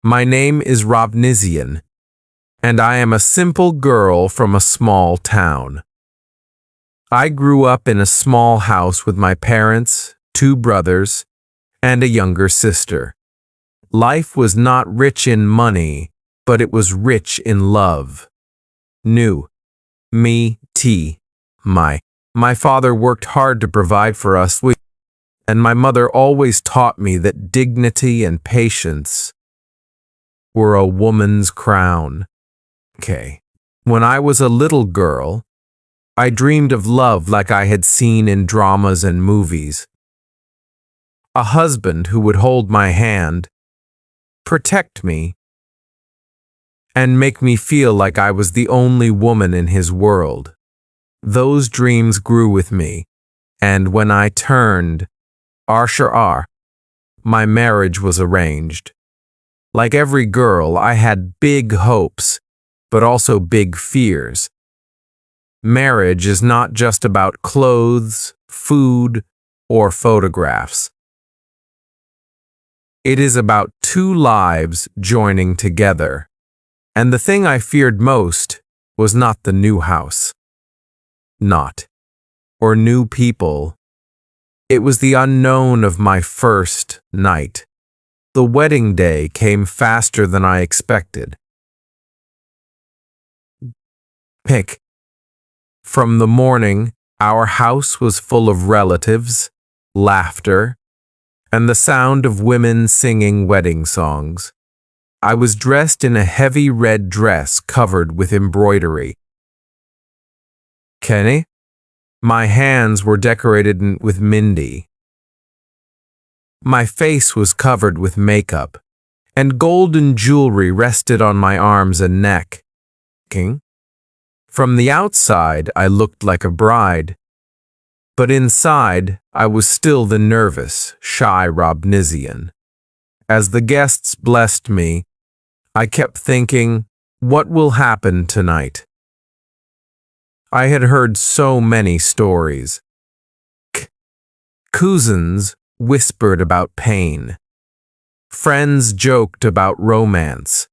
My name is Robnizian, and I am a simple girl from a small town. I grew up in a small house with my parents, two brothers, and a younger sister. Life was not rich in money, but it was rich in love. New. Me, T. My father worked hard to provide for us, and my mother always taught me that dignity and patience were a woman's crown. When I was a little girl, I dreamed of love like I had seen in dramas and movies. A husband who would hold my hand, protect me, and make me feel like I was the only woman in his world. Those dreams grew with me, and when I turned R, my marriage was arranged. Like every girl, I had big hopes, but also big fears. Marriage is not just about clothes, food, or photographs. It is about two lives joining together. And the thing I feared most was not the new house. Or new people. It was the unknown of my first night. The wedding day came faster than I expected. From the morning, our house was full of relatives, laughter, and the sound of women singing wedding songs. I was dressed in a heavy red dress covered with embroidery. My hands were decorated with mehndi. My face was covered with makeup, and golden jewelry rested on my arms and neck. From the outside, I looked like a bride, but inside, I was still the nervous, shy Robnizian. As the guests blessed me, I kept thinking, what will happen tonight? I had heard so many stories. Cousins whispered about pain. Friends joked about romance.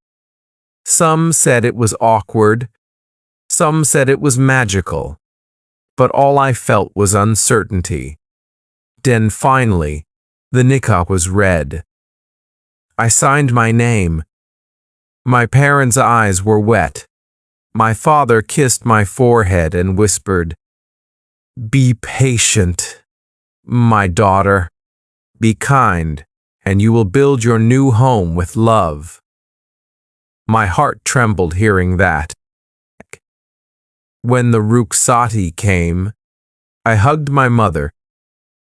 Some said it was awkward. Some said it was magical. But all I felt was uncertainty. Then finally, the nikah was read. I signed my name. My parents' eyes were wet. My father kissed my forehead and whispered, "Be patient, my daughter. Be kind, and you will build your new home with love." My heart trembled hearing that. When the rukhsati came, I hugged my mother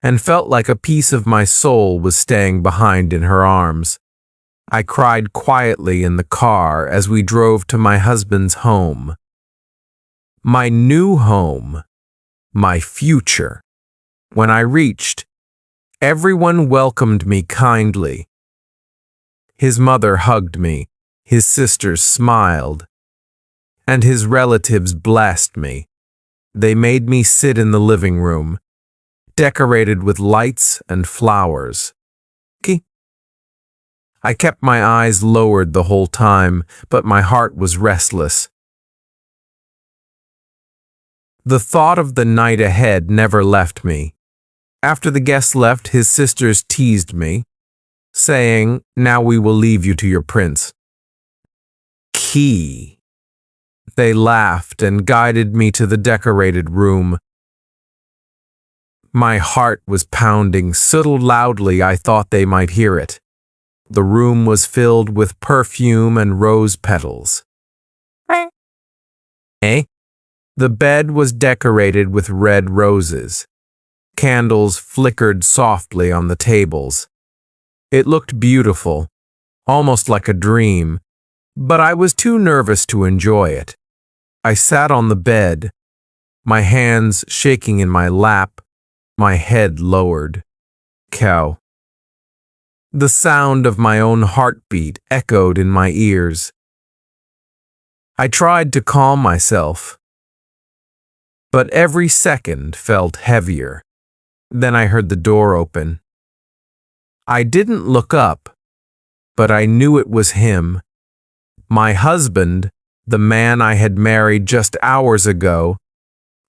and felt like a piece of my soul was staying behind in her arms. I cried quietly in the car as we drove to my husband's home. My new home, my future. When I reached, everyone welcomed me kindly. His mother hugged me, his sisters smiled, and his relatives blessed me. They made me sit in the living room, decorated with lights and flowers. I kept my eyes lowered the whole time, but my heart was restless. The thought of the night ahead never left me. After the guests left, his sisters teased me, saying, "Now we will leave you to your prince." They laughed and guided me to the decorated room. My heart was pounding so loudly I thought they might hear it. The room was filled with perfume and rose petals. The bed was decorated with red roses. Candles flickered softly on the tables. It looked beautiful, almost like a dream, but I was too nervous to enjoy it. I sat on the bed, my hands shaking in my lap, my head lowered. The sound of my own heartbeat echoed in my ears. I tried to calm myself, but every second felt heavier. Then I heard the door open. I didn't look up, but I knew it was him. My husband, the man I had married just hours ago,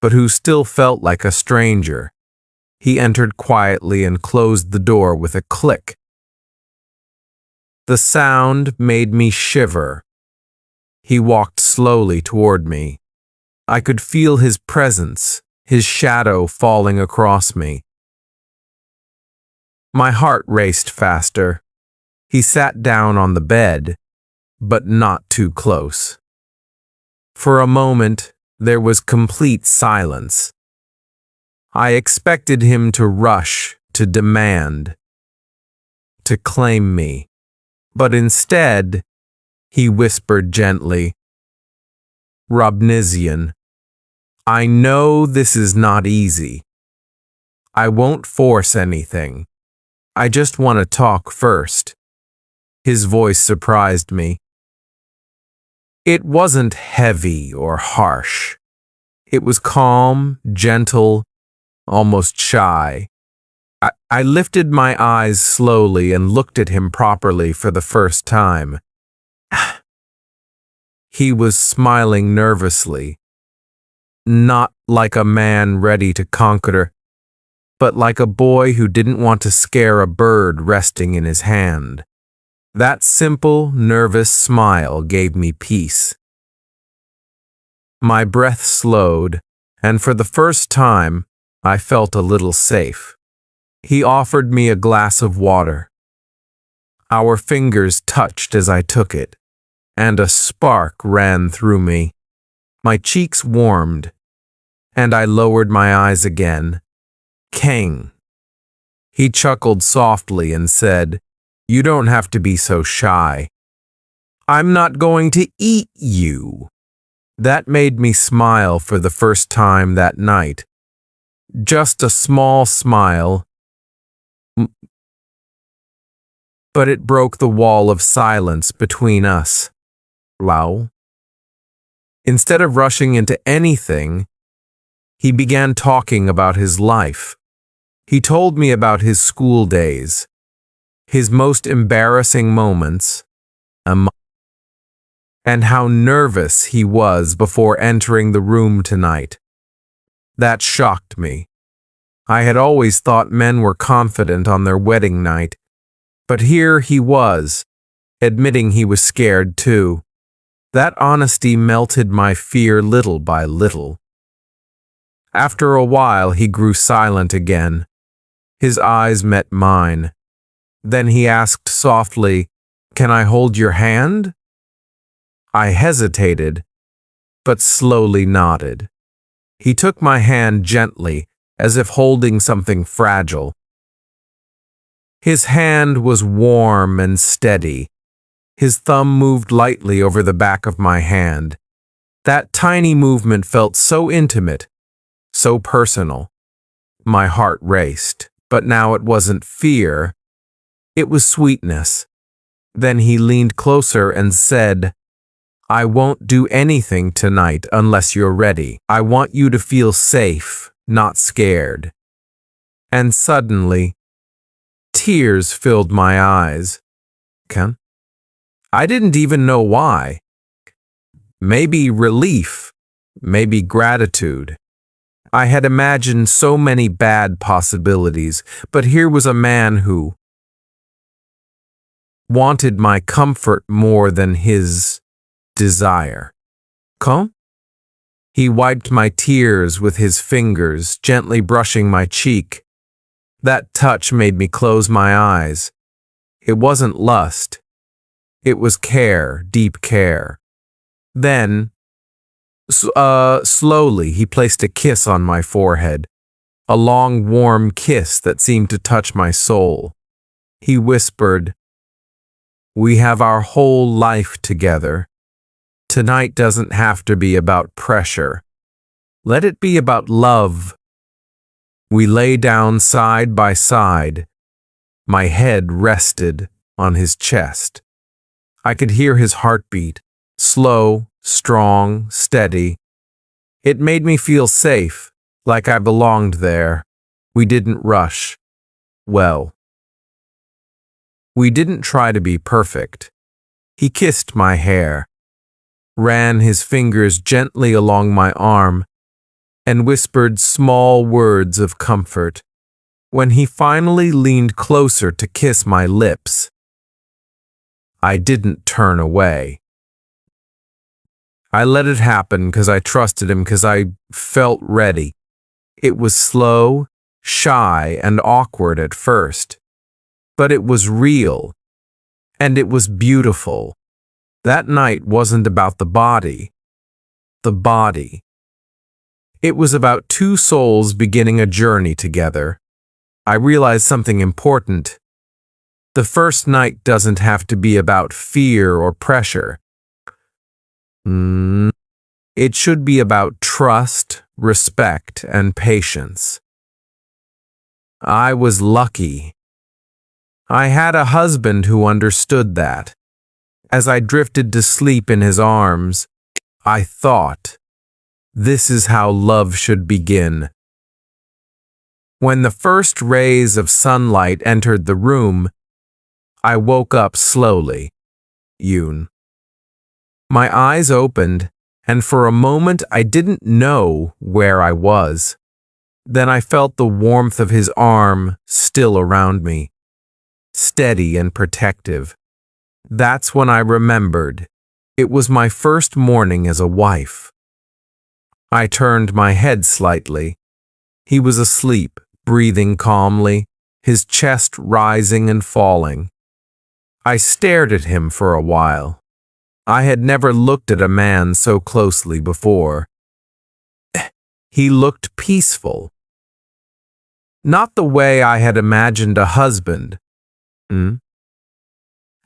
but who still felt like a stranger. He entered quietly and closed the door with a click. The sound made me shiver. He walked slowly toward me. I could feel his presence, his shadow falling across me. My heart raced faster. He sat down on the bed, but not too close. For a moment, there was complete silence. I expected him to rush, to demand, to claim me, but instead, he whispered gently, "Robnizian, I know this is not easy. I won't force anything. I just want to talk first." His voice surprised me. It wasn't heavy or harsh. It was calm, gentle, almost shy. I lifted my eyes slowly and looked at him properly for the first time. He was smiling nervously, not like a man ready to conquer, but like a boy who didn't want to scare a bird resting in his hand. That simple, nervous smile gave me peace. My breath slowed, and for the first time, I felt a little safe. He offered me a glass of water. Our fingers touched as I took it, and a spark ran through me. My cheeks warmed, and I lowered my eyes again. "King." He chuckled softly and said, "You don't have to be so shy. I'm not going to eat you." That made me smile for the first time that night. Just a small smile, but it broke the wall of silence between us. Lao. Instead of rushing into anything, he began talking about his life. He told me about his school days, his most embarrassing moments, and how nervous he was before entering the room tonight. That shocked me. I had always thought men were confident on their wedding night, but here he was, admitting he was scared too. That honesty melted my fear little by little. After a while, he grew silent again. His eyes met mine. Then he asked softly, "Can I hold your hand?" I hesitated, but slowly nodded. He took my hand gently, as if holding something fragile. His hand was warm and steady. His thumb moved lightly over the back of my hand. That tiny movement felt so intimate, so personal. My heart raced, but now it wasn't fear. It was sweetness. Then he leaned closer and said, "I won't do anything tonight unless you're ready. I want you to feel safe, not scared." And suddenly, tears filled my eyes. I didn't even know why. Maybe relief, maybe gratitude. I had imagined so many bad possibilities, but here was a man who wanted my comfort more than his desire. Come? He wiped my tears with his fingers, gently brushing my cheek. That touch made me close my eyes. It wasn't lust. It was care, deep care. Then, slowly, he placed a kiss on my forehead, a long, warm kiss that seemed to touch my soul. He whispered, "We have our whole life together. Tonight doesn't have to be about pressure. Let it be about love." We lay down side by side. My head rested on his chest. I could hear his heartbeat, slow, strong, steady. It made me feel safe, like I belonged there. We didn't rush. Well, We didn't try to be perfect. He kissed my hair, ran his fingers gently along my arm, and whispered small words of comfort. When he finally leaned closer to kiss my lips, I didn't turn away. I let it happen because I trusted him, because I felt ready. It was slow, shy, and awkward at first, but it was real, and it was beautiful. That night wasn't about the body. It was about two souls beginning a journey together. I realized something important. The first night doesn't have to be about fear or pressure. It should be about trust, respect, and patience. I was lucky. I had a husband who understood that. As I drifted to sleep in his arms, I thought, this is how love should begin. When the first rays of sunlight entered the room, I woke up slowly. Yoon. My eyes opened, and for a moment I didn't know where I was. Then I felt the warmth of his arm still around me, steady and protective. That's when I remembered. It was my first morning as a wife. I turned my head slightly. He was asleep, breathing calmly, his chest rising and falling. I stared at him for a while. I had never looked at a man so closely before. He looked peaceful. Not the way I had imagined a husband.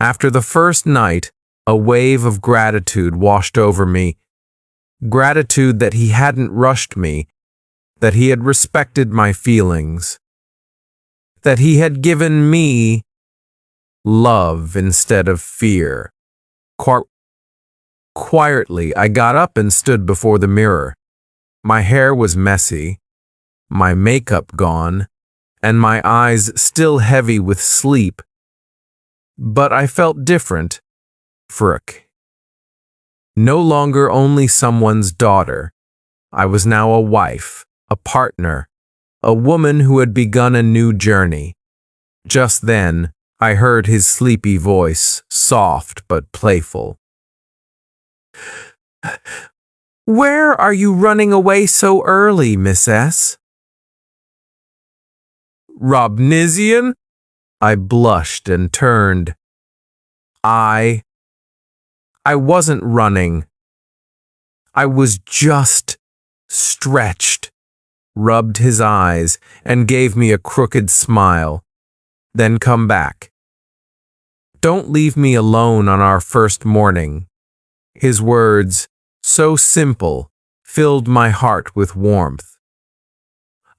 After the first night, a wave of gratitude washed over me. Gratitude that he hadn't rushed me, that he had respected my feelings, that he had given me love instead of fear. Quietly, I got up and stood before the mirror. My hair was messy, my makeup gone, and my eyes still heavy with sleep. But I felt different. Frick. No longer only someone's daughter. I was now a wife, a partner, a woman who had begun a new journey. Just then, I heard his sleepy voice, soft but playful. Where are you running away so early, Miss S? Robnizian? I blushed and turned. I wasn't running. I was just stretched, rubbed his eyes, and gave me a crooked smile. Then come back. Don't leave me alone on our first morning. His words, so simple, filled my heart with warmth.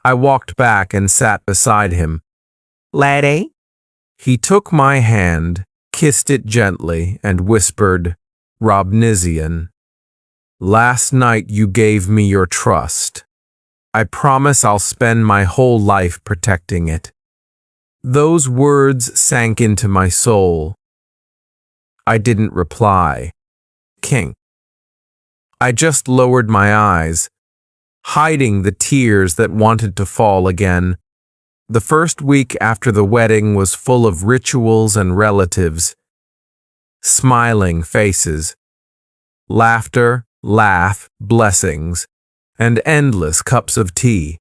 I walked back and sat beside him. Laddie? He took my hand, kissed it gently, and whispered, Robnizian, last night you gave me your trust. I promise I'll spend my whole life protecting it. Those words sank into my soul. I didn't reply. King. I just lowered my eyes, hiding the tears that wanted to fall again. The first week after the wedding was full of rituals and relatives, smiling faces, laughter, blessings, and endless cups of tea.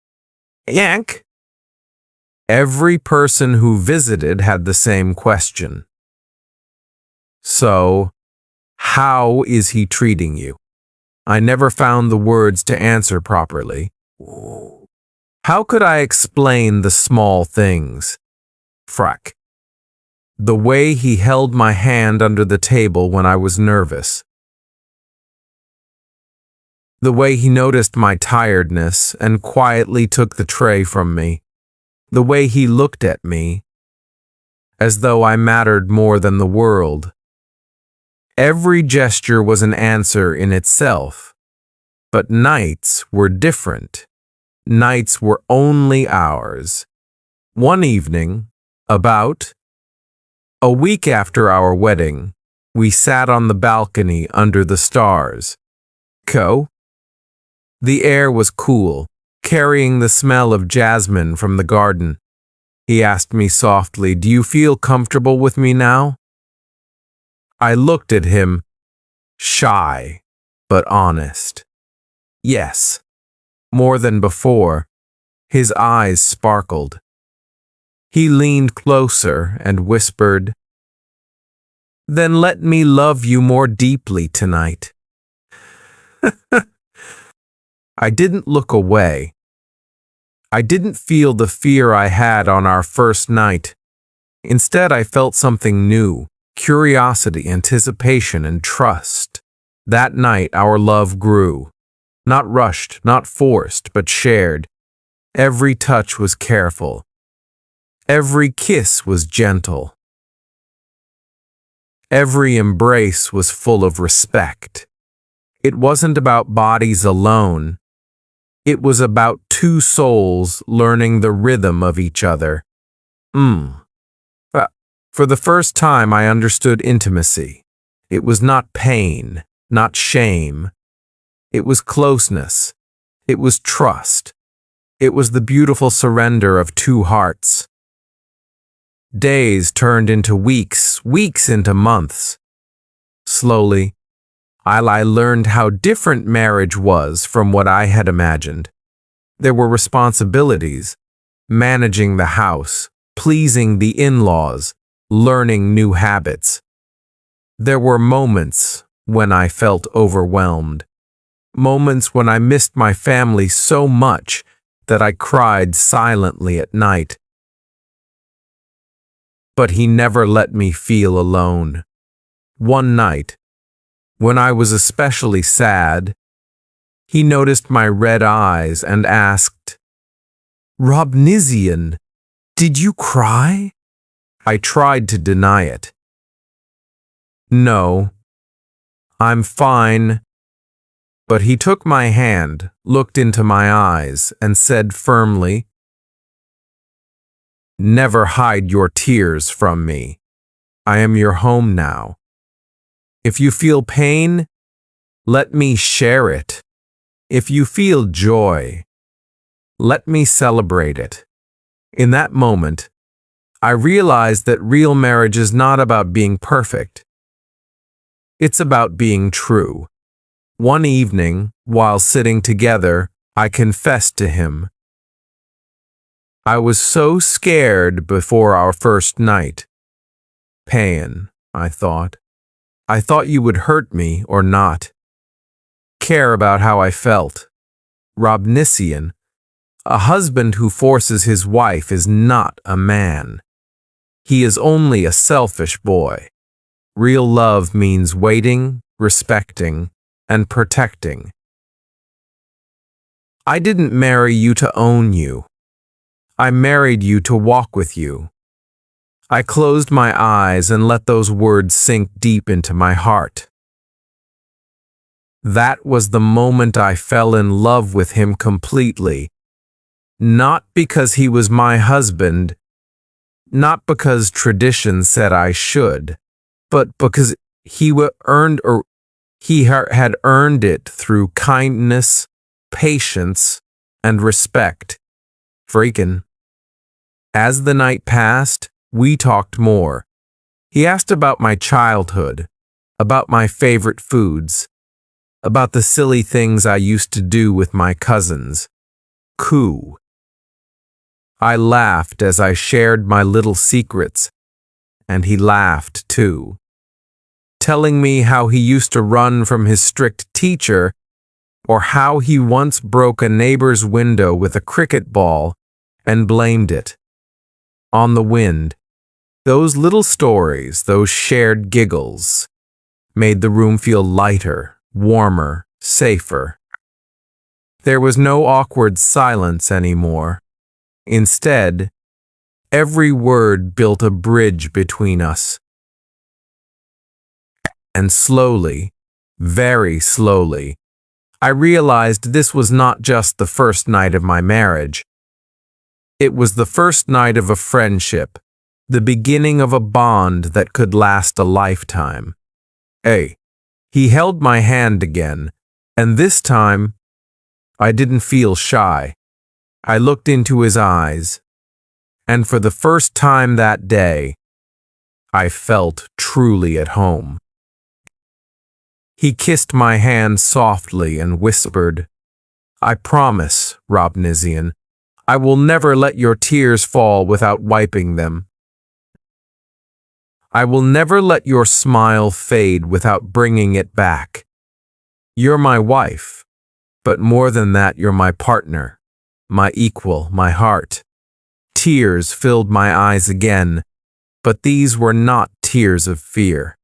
Yank! Every person who visited had the same question. So, how is he treating you? I never found the words to answer properly. How could I explain the small things? Frack. The way he held my hand under the table when I was nervous. The way he noticed my tiredness and quietly took the tray from me. The way he looked at me, as though I mattered more than the world. Every gesture was an answer in itself, but nights were different. Nights were only ours. One evening, about A week after our wedding, we sat on the balcony under the stars. The air was cool, carrying the smell of jasmine from the garden. He asked me softly, "Do you feel comfortable with me now?" I looked at him, shy but honest. Yes, more than before. His eyes sparkled. He leaned closer and whispered, "Then let me love you more deeply tonight." I didn't look away. I didn't feel the fear I had on our first night. Instead, I felt something new: curiosity, anticipation, and trust. That night, our love grew. Not rushed, not forced, but shared. Every touch was careful. Every kiss was gentle. Every embrace was full of respect. It wasn't about bodies alone. It was about two souls learning the rhythm of each other. For the first time, I understood intimacy. It was not pain, not shame. It was closeness. It was trust. It was the beautiful surrender of two hearts. Days turned into weeks, weeks into months. Slowly, I learned how different marriage was from what I had imagined. There were responsibilities: managing the house, pleasing the in-laws, learning new habits. There were moments when I felt overwhelmed. Moments when I missed my family so much that I cried silently at night. But he never let me feel alone. One night, when I was especially sad, he noticed my red eyes and asked, "Robnizian, did you cry?" I tried to deny it. "No, I'm fine." But he took my hand, looked into my eyes, and said firmly, "Never hide your tears from me. I am your home now. If you feel pain, let me share it. If you feel joy, let me celebrate it." In that moment, I realized that real marriage is not about being perfect. It's about being true. One evening, while sitting together, I confessed to him, "I was so scared before our first night." "Pain," I thought. "I thought you would hurt me or not care about how I felt." Robnizian, a husband who forces his wife is not a man. He is only a selfish boy. Real love means waiting, respecting, and protecting. I didn't marry you to own you. I married you to walk with you. I closed my eyes and let those words sink deep into my heart. That was the moment I fell in love with him completely. Not because he was my husband, not because tradition said I should, but because he had earned it through kindness, patience, and respect. Freakin'. As the night passed, we talked more. He asked about my childhood, about my favorite foods, about the silly things I used to do with my cousins. I laughed as I shared my little secrets, and he laughed too, telling me how he used to run from his strict teacher, or how he once broke a neighbor's window with a cricket ball and blamed it on the wind. Those little stories, those shared giggles, made the room feel lighter, warmer, safer. There was no awkward silence anymore. Instead, every word built a bridge between us. And slowly, very slowly, I realized this was not just the first night of my marriage. It was the first night of a friendship the beginning of a bond that could last a lifetime. Hey, he held my hand again, and this time I didn't feel shy. I looked into his eyes, and for the first time that day, I felt truly at home. He kissed my hand softly and whispered, "I promise, Robnizian, I will never let your tears fall without wiping them. I will never let your smile fade without bringing it back. You're my wife, but more than that, you're my partner, my equal, my heart." Tears filled my eyes again, but these were not tears of fear.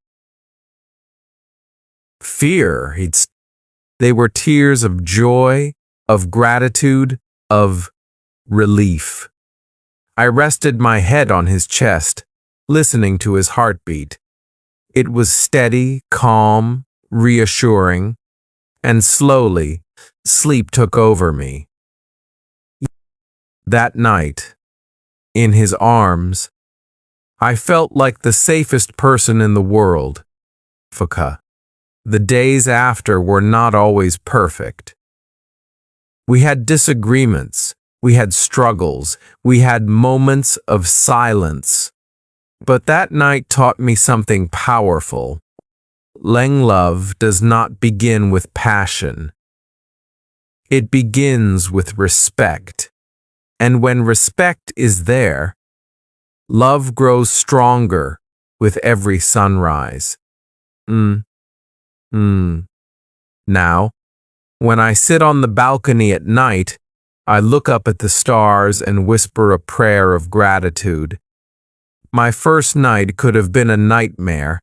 They were tears of joy, of gratitude, of relief. I rested my head on his chest, listening to his heartbeat. It was steady, calm, reassuring, and slowly, sleep took over me. That night, in his arms, I felt like the safest person in the world. Fuka. The days after were not always perfect. We had disagreements, we had struggles, we had moments of silence. But that night taught me something powerful. Love does not begin with passion. It begins with respect. And when respect is there, love grows stronger with every sunrise. Now, when I sit on the balcony at night, I look up at the stars and whisper a prayer of gratitude. My first night could have been a nightmare,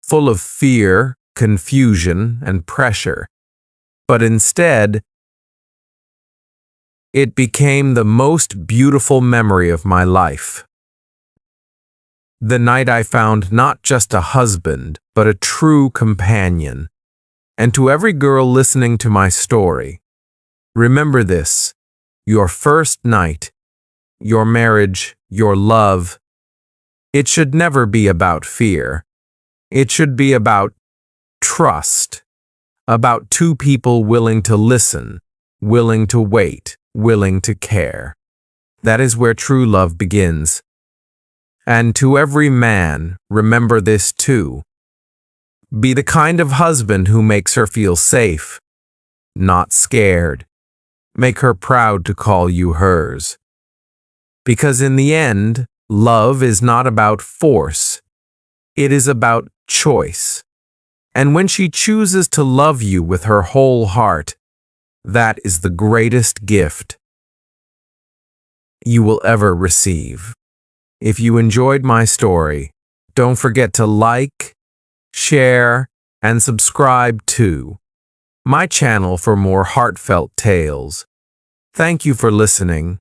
full of fear, confusion, and pressure. But instead, it became the most beautiful memory of my life. The night I found not just a husband, but a true companion. And to every girl listening to my story, remember this: your first night, your marriage, your love, it should never be about fear. It should be about trust, about two people willing to listen, willing to wait, willing to care. That is where true love begins. And to every man, remember this too. Be the kind of husband who makes her feel safe, not scared. Make her proud to call you hers. Because in the end, love is not about force. It is about choice. And when she chooses to love you with her whole heart, that is the greatest gift you will ever receive. If you enjoyed my story, don't forget to like, share, and subscribe to my channel for more heartfelt tales. Thank you for listening.